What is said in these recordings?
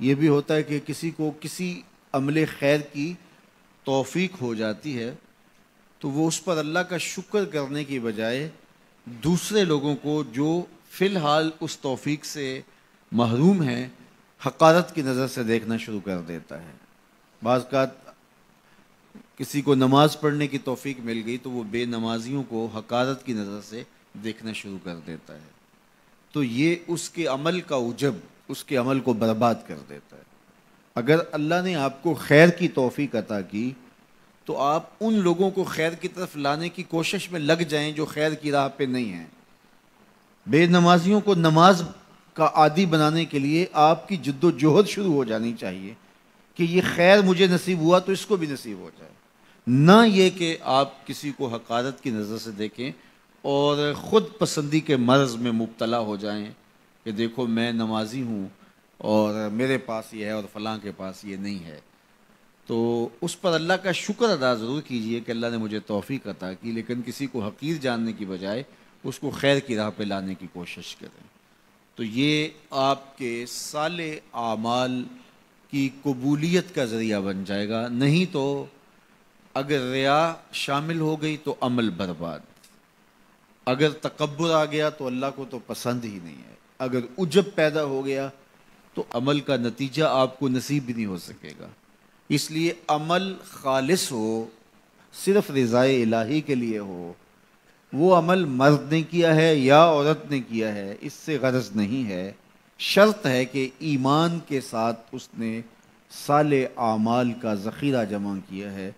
یہ بھی ہوتا ہے کہ کسی کو کسی عمل خیر کی توفیق ہو جاتی ہے تو وہ اس پر اللہ کا شکر کرنے کی بجائے دوسرے لوگوں کو جو فی الحال اس توفیق سے محروم ہیں حقارت کی نظر سے دیکھنا شروع کر دیتا ہے۔ بعض اوقات کسی کو نماز پڑھنے کی توفیق مل گئی تو وہ بے نمازیوں کو حقارت کی نظر سے دیکھنا شروع کر دیتا ہے، تو یہ اس کے عمل کا عجب، اس کے عمل کو برباد کر دیتا ہے۔ اگر اللہ نے آپ کو خیر کی توفیق عطا کی تو آپ ان لوگوں کو خیر کی طرف لانے کی کوشش میں لگ جائیں جو خیر کی راہ پہ نہیں ہیں۔ بے نمازیوں کو نماز کا عادی بنانے کے لیے آپ کی جد و جہد شروع ہو جانی چاہیے کہ یہ خیر مجھے نصیب ہوا تو اس کو بھی نصیب ہو جائے، نہ یہ کہ آپ کسی کو حقارت کی نظر سے دیکھیں اور خود پسندی کے مرض میں مبتلا ہو جائیں کہ دیکھو میں نمازی ہوں اور میرے پاس یہ ہے اور فلاں کے پاس یہ نہیں ہے۔ تو اس پر اللہ کا شکر ادا ضرور کیجئے کہ اللہ نے مجھے توفیق عطا کی، لیکن کسی کو حقیر جاننے کی بجائے اس کو خیر کی راہ پہ لانے کی کوشش کریں۔ تو یہ آپ کے صالح اعمال کی قبولیت کا ذریعہ بن جائے گا، نہیں تو اگر ریا شامل ہو گئی تو عمل برباد، اگر تکبر آ گیا تو اللہ کو تو پسند ہی نہیں ہے، اگر عجب پیدا ہو گیا تو عمل کا نتیجہ آپ کو نصیب بھی نہیں ہو سکے گا۔ اس لیے عمل خالص ہو، صرف رضائے الہی کے لیے ہو، وہ عمل مرد نے کیا ہے یا عورت نے کیا ہے اس سے غرض نہیں ہے، شرط ہے کہ ایمان کے ساتھ اس نے صالح اعمال کا ذخیرہ جمع کیا ہے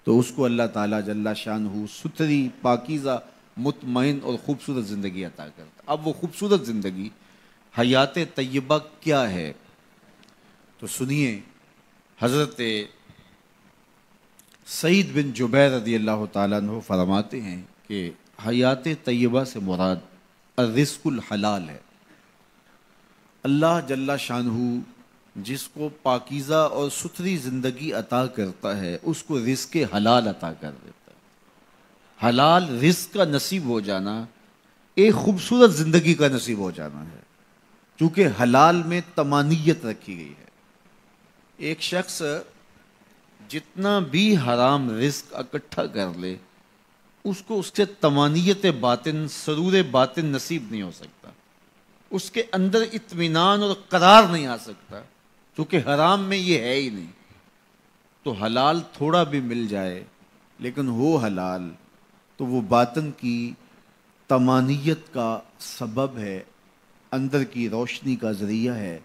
تو اس کو اللہ تعالیٰ جل شانہ ستھری، پاکیزہ، مطمئن اور خوبصورت زندگی عطا کرتا۔ اب وہ خوبصورت زندگی حیات طیبہ کیا ہے تو سنیے، حضرت سعید بن جبیر رضی اللہ تعالیٰ عنہ فرماتے ہیں کہ حیات طیبہ سے مراد الرزق الحلال ہے۔ اللہ جل شانہ جس کو پاکیزہ اور ستھری زندگی عطا کرتا ہے اس کو رزق حلال عطا کر دیتا ہے۔ حلال رزق کا نصیب ہو جانا ایک خوبصورت زندگی کا نصیب ہو جانا ہے، چونکہ حلال میں طمانیت رکھی گئی ہے۔ ایک شخص جتنا بھی حرام رزق اکٹھا کر لے اس کو اس سے طمانیت باطن، سرور باطن نصیب نہیں ہو سکتا، اس کے اندر اطمینان اور قرار نہیں آ سکتا، کیونکہ حرام میں یہ ہے ہی نہیں۔ تو حلال تھوڑا بھی مل جائے لیکن ہو حلال تو وہ باطن کی طمانیت کا سبب ہے، اندر کی روشنی کا ذریعہ ہے،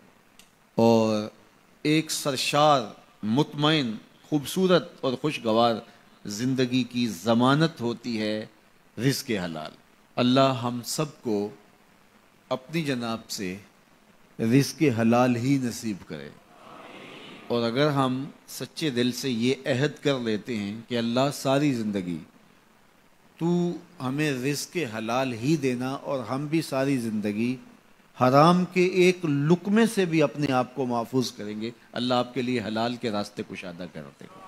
اور ایک سرشار، مطمئن، خوبصورت اور خوشگوار زندگی کی ضمانت ہوتی ہے رزق حلال۔ اللہ ہم سب کو اپنی جناب سے رزق حلال ہی نصیب کرے، اور اگر ہم سچے دل سے یہ عہد کر لیتے ہیں کہ اللہ ساری زندگی تو ہمیں رزق حلال ہی دینا اور ہم بھی ساری زندگی حرام کے ایک لقمے سے بھی اپنے آپ کو محفوظ کریں گے، اللہ آپ کے لیے حلال کے راستے کشادہ کرتے ہیں۔